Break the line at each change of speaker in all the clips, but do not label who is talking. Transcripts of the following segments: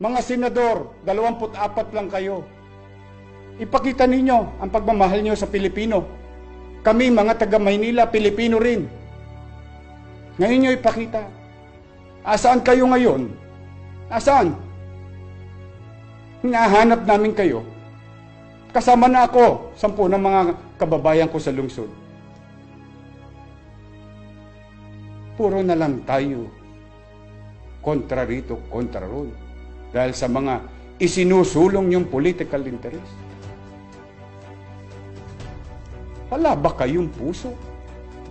Mga senador, 24 lang kayo. Ipakita ninyo ang pagmamahal nyo sa Pilipino. Kami, mga taga Maynila, Pilipino rin. Ngayon nyo ipakita. Asaan kayo ngayon? Asaan? Hinahanap namin kayo. Kasama na ako, 10 ng mga kababayan ko sa lungsod. Puro na lang tayo. Kontra rito, kontra ron. Dahil sa mga isinusulong yung political interest. Wala ba kayong puso?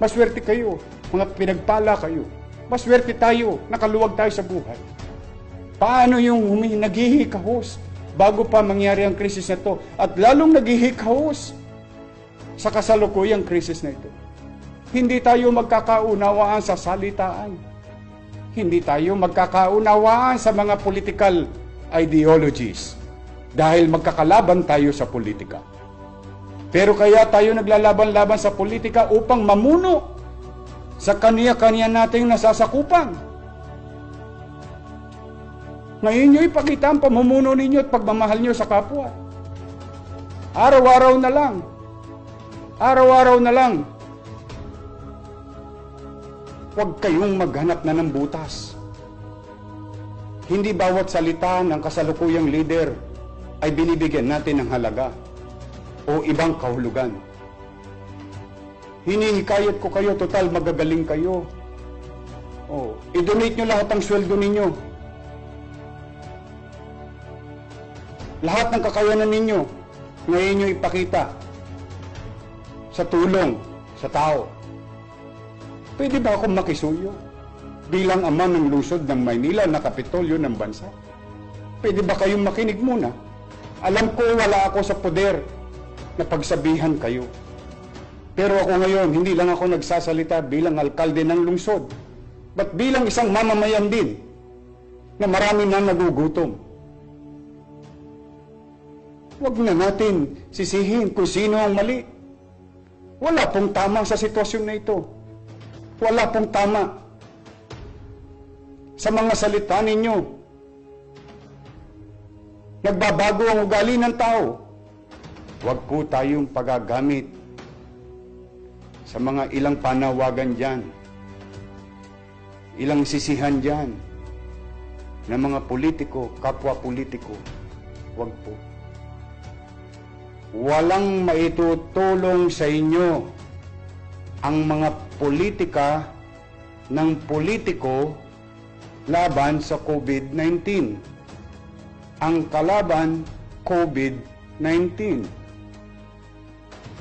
Maswerte kayo, mga pinagpala kayo. Maswerte tayo, nakaluwag tayo sa buhay. Paano yung naghihikahos bago pa mangyari ang krisis na to? At lalong naghihikahos sa kasalukuyang krisis na ito. Hindi tayo magkakaunawaan sa salitaan. Hindi tayo magkakaunawaan sa mga political ideologies. Dahil magkakalaban tayo sa politika. Pero kaya tayo naglalaban-laban sa politika upang mamuno sa kaniya-kaniya nating nasasakupan. Ngayon nyo ipakita ang pamumuno ninyo at pagmamahal nyo sa kapwa. Araw-araw na lang. Araw-araw na lang. Huwag kayong maghanap na ng butas. Hindi bawat salita ng kasalukuyang leader ay binibigyan natin ng halaga o ibang kahulugan. Hinihikayat ko kayo, total magagaling kayo. I-donate nyo lahat ang sweldo ninyo. Lahat ng kakayanan ninyo, ngayon nyo ipakita sa tulong sa tao. Pwede ba akong makisuyo bilang ama ng lungsod ng Maynila na kapitolyo ng bansa? Pwede ba kayong makinig muna? Alam ko wala ako sa poder na pagsabihan kayo. Pero ako ngayon, hindi lang ako nagsasalita bilang alkalde ng lungsod, but bilang isang mamamayan din na marami na nagugutom. Huwag na natin sisihin kung sino ang mali. Wala pong tama sa sitwasyon na ito. Wala pong tama sa mga salita ninyo. Nagbabago ang ugali ng tao. Huwag po tayong pagagamit sa mga ilang panawagan dyan, ilang sisihan dyan, ng mga politiko, kapwa politiko. Huwag po. Walang maitutulong sa inyo ang mga politika ng politiko laban sa COVID-19. Ang kalaban, COVID-19.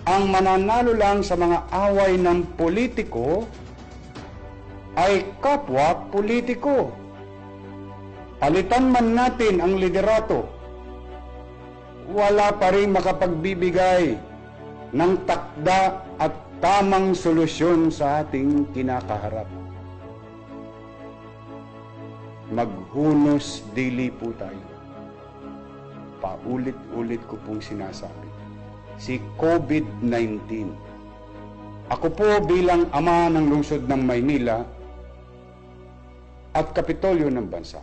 Ang mananalo lang sa mga away ng politiko ay kapwa politiko. Palitan man natin ang liderato, wala pa rin makapagbibigay ng takda at tamang solusyon sa ating kinakaharap. Maghunos dili po tayo. Paulit-ulit ko pong sinasabi. Si COVID-19. Ako po bilang ama ng lungsod ng Maynila at kapitolyo ng bansa.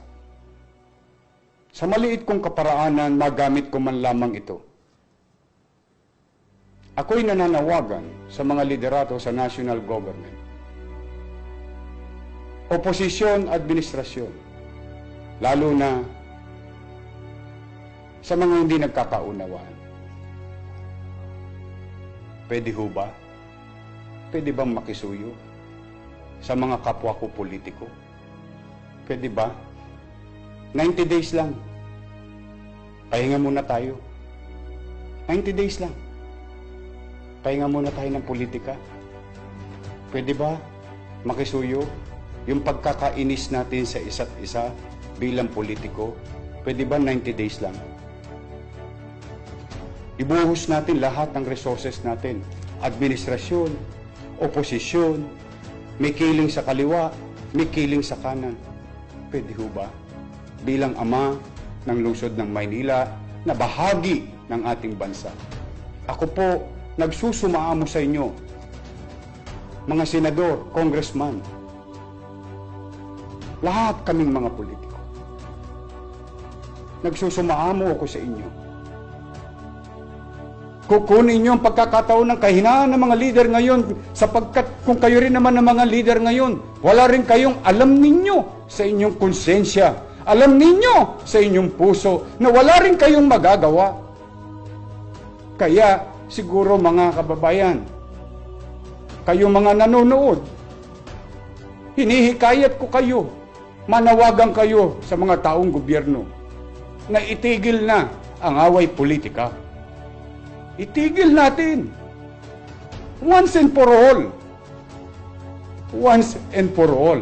Sa maliit kong kaparaanan, magamit ko man lamang ito. Ako'y nananawagan sa mga liderato sa national government, oposisyon, administrasyon, lalo na sa mga hindi nagkakaunawaan. Pwede ho ba? Pwede bang makisuyo sa mga kapwa ko politiko? Pwede ba? 90 days lang. Pahinga muna tayo. 90 days lang. Pahinga muna tayo ng politika. Pwede ba makisuyo yung pagkakainis natin sa isa't isa bilang politiko? Pwede ba 90 days lang? Ibuhos natin lahat ng resources natin. Administrasyon, oposisyon, may kiling sa kaliwa, may kiling sa kanan. Pwede ho ba? Bilang ama ng lungsod ng Maynila na bahagi ng ating bansa. Ako po, nagsusumaamo sa inyo, mga senador, congressman, lahat kaming mga politiko. nagsusumaamo ako sa inyo. Kukunin niyo ang pagkakataon ng kahinaan ng mga leader ngayon, sapagkat kung kayo rin naman ng mga leader ngayon, wala rin kayong alam ninyo sa inyong konsensya, alam ninyo sa inyong puso na wala rin kayong magagawa. Kaya siguro mga kababayan, kayo mga nanonood, hinihikayat ko kayo, manawagan kayo sa mga taong gobyerno na itigil na ang away politika. Itigil natin. Once and for all. Once and for all.